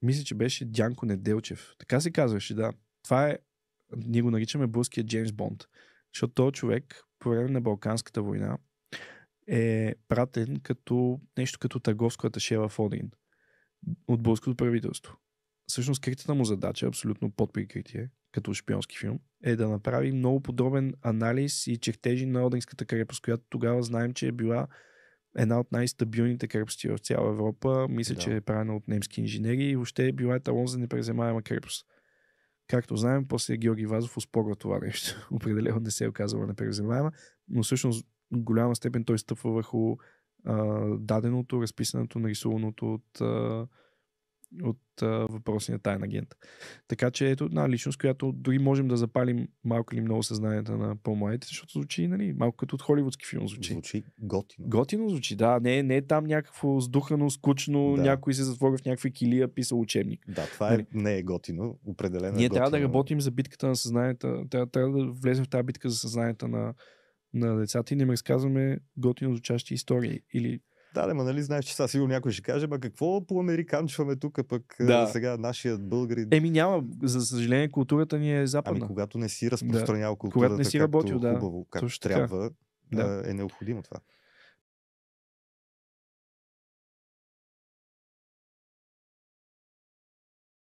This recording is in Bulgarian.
Мисля, че беше Дянко Неделчев. Така се казваше, да. Това е, ние го наричаме българския Джеймс Бонд. Защото този човек по време на Балканската война е пратен като нещо като търговско аташе в Одрин от българското правителство. Всъщност скритата му задача, абсолютно под прикритие, като шпионски филм, е да направи много подробен анализ и чертежи на Одринската крепост, която тогава знаем, че е била една от най-стабилните крепости в цяла Европа. Мисля, че е правена от немски инженери и въобще е била еталон за непреземаема крепост. Както знаем, после Георги Вазов оспорва това нещо. Определено не се е оказала непревземаема, но всъщност в голяма степен той стъпва върху даденото, разписаното, нарисуваното от въпросния таен агент. Така че ето една личност, която дори можем да запалим малко или много съзнанието на по-младите, защото звучи, нали, малко като от холивудски филм звучи. Звучи готино. Готино звучи, да. Не е там някакво сдухано, скучно, Да. някой се затворя в някакви килия, писал учебник. Да, това не е готино, определено Ние е готино. трябва да работим за битката на съзнанието, трябва да влезем в тази битка за съзнанието на децата и не им разказваме готино звучащи истории. Или... Да, нали знаеш, че сега сигурно някой ще каже, какво по-американчваме тук, пък сега нашият българин... Няма, за съжаление, културата ни е западна. Когато не си разпространял културата когато не си работил, хубаво, както трябва, е необходимо това.